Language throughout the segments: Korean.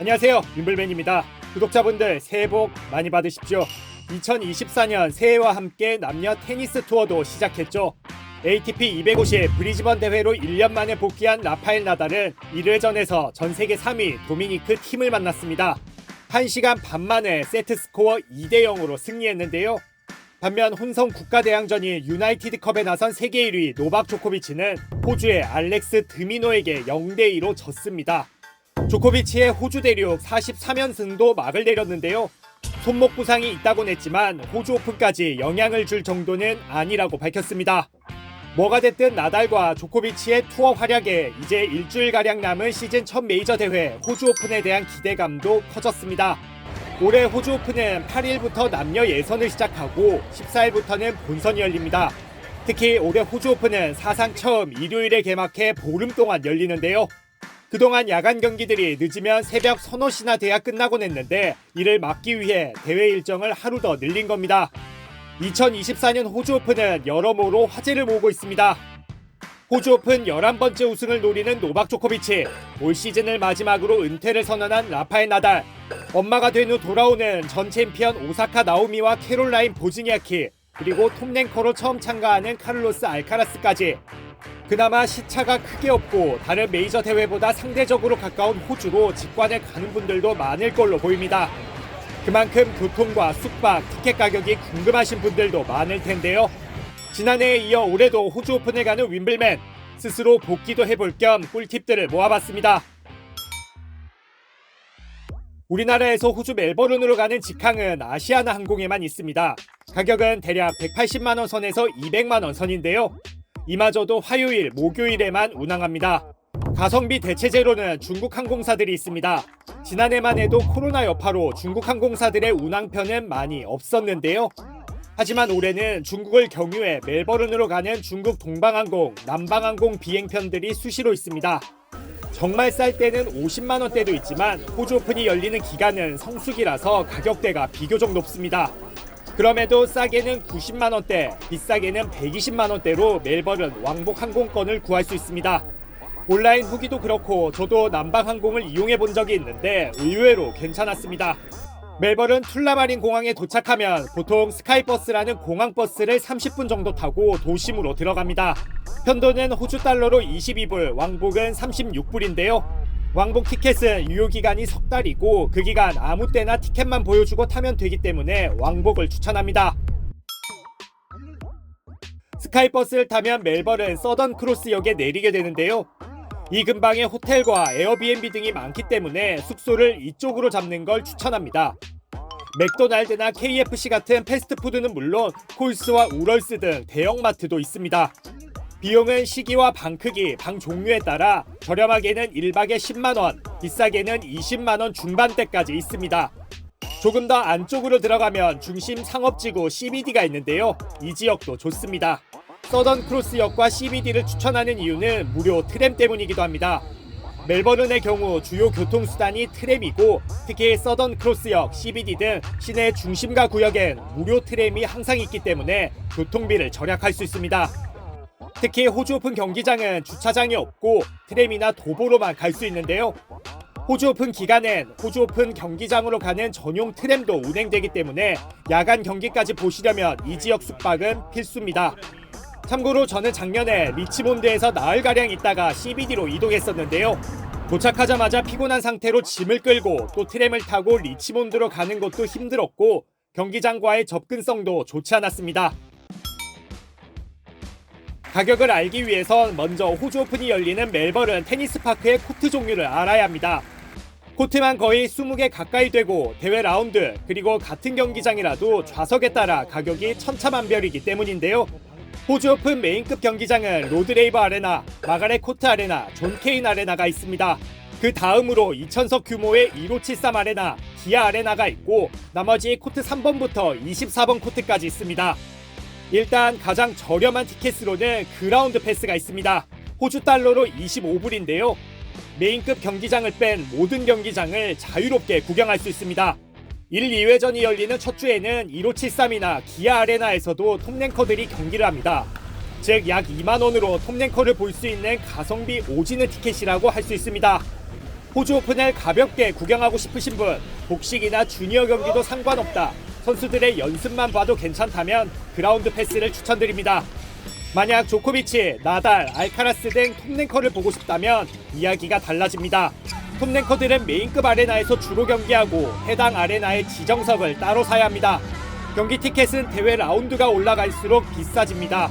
안녕하세요, 윈블맨입니다. 구독자분들 새해 복 많이 받으십시오. 2024년 새해와 함께 남녀 테니스 투어도 시작했죠. ATP 250 브리즈번 대회로 1년 만에 복귀한 라파엘 나달은 1회전에서 전세계 3위 도미니크 팀을 만났습니다. 1시간 반 만에 세트 스코어 2대0으로 승리했는데요. 반면 혼성 국가대항전인 유나이티드컵에 나선 세계 1위 노박 조코비치는 호주의 알렉스 드미노에게 0대2로 졌습니다. 조코비치의 호주 대륙 43연승도 막을 내렸는데요. 손목 부상이 있다곤 했지만 호주 오픈까지 영향을 줄 정도는 아니라고 밝혔습니다. 뭐가 됐든 나달과 조코비치의 투어 활약에 이제 일주일가량 남은 시즌 첫 메이저 대회 호주 오픈에 대한 기대감도 커졌습니다. 올해 호주 오픈은 8일부터 남녀 예선을 시작하고 14일부터는 본선이 열립니다. 특히 올해 호주 오픈은 사상 처음 일요일에 개막해 보름 동안 열리는데요. 그동안 야간 경기들이 늦으면 새벽 서너 시나 돼야 끝나곤 했는데 이를 막기 위해 대회 일정을 하루 더 늘린 겁니다. 2024년 호주 오픈은 여러모로 화제를 모으고 있습니다. 호주 오픈 11번째 우승을 노리는 노박 조코비치, 올 시즌을 마지막으로 은퇴를 선언한 라파엘 나달, 엄마가 된 후 돌아오는 전 챔피언 오사카 나오미와 캐롤라인 보즈니아키, 그리고 톱랭커로 처음 참가하는 카를로스 알카라스까지 그나마 시차가 크게 없고 다른 메이저 대회보다 상대적으로 가까운 호주로 직관을 가는 분들도 많을 걸로 보입니다. 그만큼 교통과 숙박, 티켓 가격이 궁금하신 분들도 많을 텐데요. 지난해에 이어 올해도 호주 오픈에 가는 윈블맨, 스스로 복귀도 해볼 겸 꿀팁들을 모아봤습니다. 우리나라에서 호주 멜버른으로 가는 직항은 아시아나 항공에만 있습니다. 가격은 대략 180만원 선에서 200만원 선인데요. 이마저도 화요일, 목요일에만 운항합니다. 가성비 대체제로는 중국 항공사들이 있습니다. 지난해만 해도 코로나 여파로 중국 항공사들의 운항편은 많이 없었는데요. 하지만 올해는 중국을 경유해 멜버른으로 가는 중국 동방항공, 남방항공 비행편들이 수시로 있습니다. 정말 쌀 때는 50만원대도 있지만 호주 오픈이 열리는 기간은 성수기라서 가격대가 비교적 높습니다. 그럼에도 싸게는 90만원대, 비싸게는 120만원대로 멜버른 왕복 항공권을 구할 수 있습니다. 온라인 후기도 그렇고 저도 남방항공을 이용해 본 적이 있는데 의외로 괜찮았습니다. 멜버른 툴라마린 공항에 도착하면 보통 스카이버스라는 공항버스를 30분 정도 타고 도심으로 들어갑니다. 편도는 호주 달러로 22불, 왕복은 36불인데요. 왕복 티켓은 유효기간이 석 달이고 그 기간 아무 때나 티켓만 보여주고 타면 되기 때문에 왕복을 추천합니다. 스카이버스를 타면 멜버른 서던 크로스역에 내리게 되는데요. 이 근방에 호텔과 에어비앤비 등이 많기 때문에 숙소를 이쪽으로 잡는 걸 추천합니다. 맥도날드나 KFC 같은 패스트푸드는 물론 콜스와 우럴스 등 대형마트도 있습니다. 비용은 시기와 방 크기, 방 종류에 따라 저렴하게는 1박에 10만원, 비싸게는 20만원 중반대까지 있습니다. 조금 더 안쪽으로 들어가면 중심 상업지구 CBD가 있는데요. 이 지역도 좋습니다. 서던 크로스역과 CBD를 추천하는 이유는 무료 트램 때문이기도 합니다. 멜버른의 경우 주요 교통수단이 트램이고 특히 서던 크로스역, CBD 등 시내 중심가 구역엔 무료 트램이 항상 있기 때문에 교통비를 절약할 수 있습니다. 특히 호주 오픈 경기장은 주차장이 없고 트램이나 도보로만 갈 수 있는데요. 호주 오픈 기간엔 호주 오픈 경기장으로 가는 전용 트램도 운행되기 때문에 야간 경기까지 보시려면 이 지역 숙박은 필수입니다. 참고로 저는 작년에 리치몬드에서 나흘가량 있다가 CBD로 이동했었는데요. 도착하자마자 피곤한 상태로 짐을 끌고 또 트램을 타고 리치몬드로 가는 것도 힘들었고 경기장과의 접근성도 좋지 않았습니다. 가격을 알기 위해선 먼저 호주 오픈이 열리는 멜버른 테니스 파크의 코트 종류를 알아야 합니다. 코트만 거의 20개 가까이 되고 대회 라운드 그리고 같은 경기장이라도 좌석에 따라 가격이 천차만별이기 때문인데요. 호주 오픈 메인급 경기장은 로드레이버 아레나, 마가렛 코트 아레나, 존 케인 아레나가 있습니다. 그 다음으로 2,000석 규모의 1573 아레나, 기아 아레나가 있고 나머지 코트 3번부터 24번 코트까지 있습니다. 일단 가장 저렴한 티켓으로는 그라운드 패스가 있습니다. 호주 달러로 25불인데요. 메인급 경기장을 뺀 모든 경기장을 자유롭게 구경할 수 있습니다. 1, 2회전이 열리는 첫 주에는 1573이나 기아 아레나에서도 톱랭커들이 경기를 합니다. 즉 약 2만원으로 톱랭커를 볼 수 있는 가성비 오지는 티켓이라고 할 수 있습니다. 호주 오픈을 가볍게 구경하고 싶으신 분, 복식이나 주니어 경기도 상관없다, 선수들의 연습만 봐도 괜찮다면 그라운드 패스를 추천드립니다. 만약 조코비치, 나달, 알카라스 등 톱랭커를 보고 싶다면 이야기가 달라집니다. 톱랭커들은 메인급 아레나에서 주로 경기하고 해당 아레나의 지정석을 따로 사야 합니다. 경기 티켓은 대회 라운드가 올라갈수록 비싸집니다.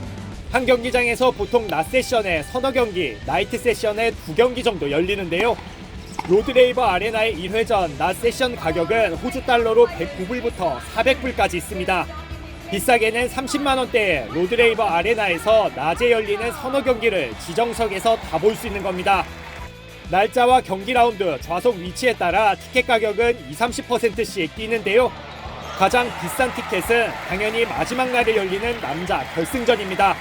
한 경기장에서 보통 낮 세션에 서너 경기, 나이트 세션에 2경기 정도 열리는데요. 로드레이버 아레나의 1회전 낮 세션 가격은 호주 달러로 109불부터 400불까지 있습니다. 비싸게는 30만원대에 로드레이버 아레나에서 낮에 열리는 서너 경기를 지정석에서 다 볼 수 있는 겁니다. 날짜와 경기 라운드, 좌석 위치에 따라 티켓 가격은 20-30%씩 뛰는데요. 가장 비싼 티켓은 당연히 마지막 날에 열리는 남자 결승전입니다.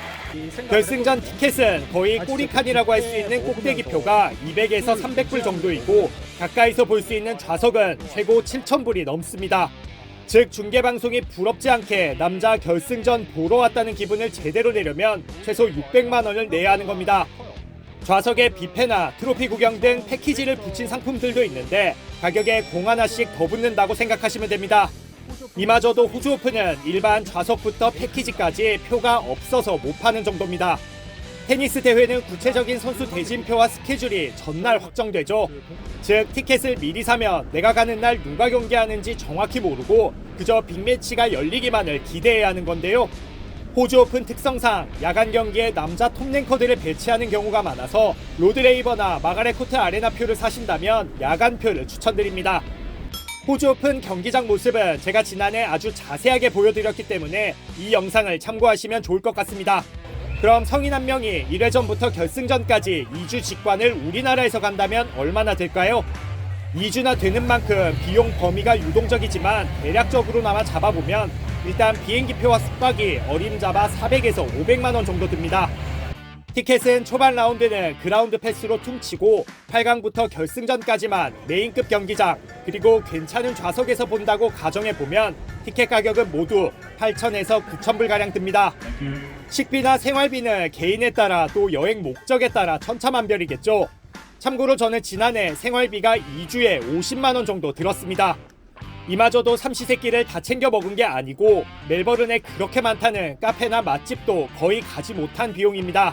결승전 티켓은 거의 꼬리칸이라고 할 수 있는 꼭대기표가 200에서 300불 정도이고 가까이서 볼 수 있는 좌석은 최고 7,000불이 넘습니다. 즉 중계방송이 부럽지 않게 남자 결승전 보러 왔다는 기분을 제대로 내려면 최소 600만 원을 내야 하는 겁니다. 좌석에 뷔페나 트로피 구경 등 패키지를 붙인 상품들도 있는데 가격에 공 하나씩 더 붙는다고 생각하시면 됩니다. 이마저도 호주 오픈은 일반 좌석부터 패키지까지 표가 없어서 못 파는 정도입니다. 테니스 대회는 구체적인 선수 대진표와 스케줄이 전날 확정되죠. 즉 티켓을 미리 사면 내가 가는 날 누가 경기하는지 정확히 모르고 그저 빅매치가 열리기만을 기대해야 하는 건데요. 호주 오픈 특성상 야간 경기에 남자 톱랭커들을 배치하는 경우가 많아서 로드레이버나 마가렛 코트 아레나 표를 사신다면 야간 표를 추천드립니다. 호주 오픈 경기장 모습은 제가 지난해 아주 자세하게 보여드렸기 때문에 이 영상을 참고하시면 좋을 것 같습니다. 그럼 성인 한 명이 1회전부터 결승전까지 2주 직관을 우리나라에서 간다면 얼마나 될까요? 2주나 되는 만큼 비용 범위가 유동적이지만 대략적으로나마 잡아보면 일단 비행기표와 숙박이 어림잡아 400에서 500만 원 정도 듭니다. 티켓은 초반 라운드는 그라운드 패스로 퉁치고 8강부터 결승전까지만 메인급 경기장 그리고 괜찮은 좌석에서 본다고 가정해보면 티켓 가격은 모두 8,000에서 9,000불가량 듭니다. 식비나 생활비는 개인에 따라 또 여행 목적에 따라 천차만별이겠죠. 참고로 저는 지난해 생활비가 2주에 50만 원 정도 들었습니다. 이마저도 삼시세끼를 다 챙겨 먹은 게 아니고 멜버른에 그렇게 많다는 카페나 맛집도 거의 가지 못한 비용입니다.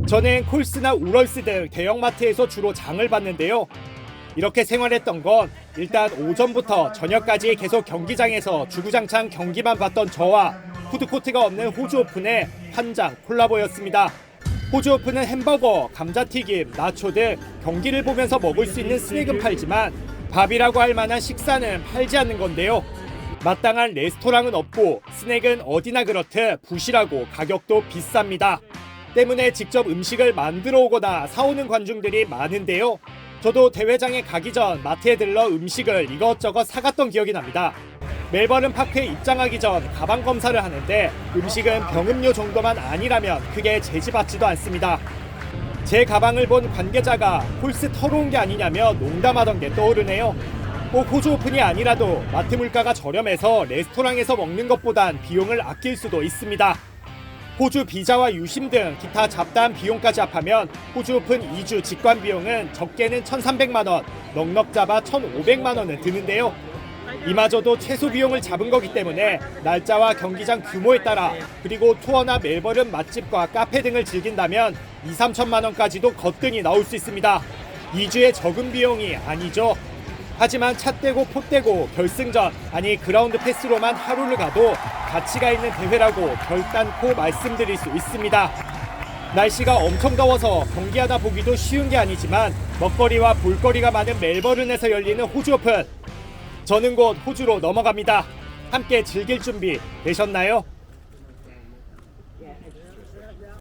저는 콜스나 우럴스 등 대형마트에서 주로 장을 봤는데요. 이렇게 생활했던 건 일단 오전부터 저녁까지 계속 경기장에서 주구장창 경기만 봤던 저와 푸드코트가 없는 호주 오픈의 환장 콜라보였습니다. 호주 오픈은 햄버거, 감자튀김, 나초 등 경기를 보면서 먹을 수 있는 스낵은 팔지만 밥이라고 할 만한 식사는 팔지 않는 건데요. 마땅한 레스토랑은 없고 스낵은 어디나 그렇듯 부실하고 가격도 비쌉니다. 때문에 직접 음식을 만들어 오거나 사오는 관중들이 많은데요. 저도 대회장에 가기 전 마트에 들러 음식을 이것저것 사갔던 기억이 납니다. 멜버른 파크에 입장하기 전 가방 검사를 하는데 음식은 병음료 정도만 아니라면 크게 제지받지도 않습니다. 제 가방을 본 관계자가 홀스 털어온 게 아니냐며 농담하던 게 떠오르네요. 꼭 호주 오픈이 아니라도 마트 물가가 저렴해서 레스토랑에서 먹는 것보단 비용을 아낄 수도 있습니다. 호주 비자와 유심 등 기타 잡다한 비용까지 합하면 호주 오픈 2주 직관 비용은 적게는 1,300만원, 넉넉 잡아 1,500만원은 드는데요. 이마저도 최소 비용을 잡은 거기 때문에 날짜와 경기장 규모에 따라 그리고 투어나 멜버른 맛집과 카페 등을 즐긴다면 2-3천만원까지도 거뜬히 나올 수 있습니다. 2주의 적은 비용이 아니죠. 하지만 차 떼고 포 떼고 결승전 아니 그라운드 패스로만 하루를 가도 가치가 있는 대회라고 결단코 말씀드릴 수 있습니다. 날씨가 엄청 더워서 경기하다 보기도 쉬운 게 아니지만 먹거리와 볼거리가 많은 멜버른에서 열리는 호주 오픈, 저는 곧 호주로 넘어갑니다. 함께 즐길 준비 되셨나요?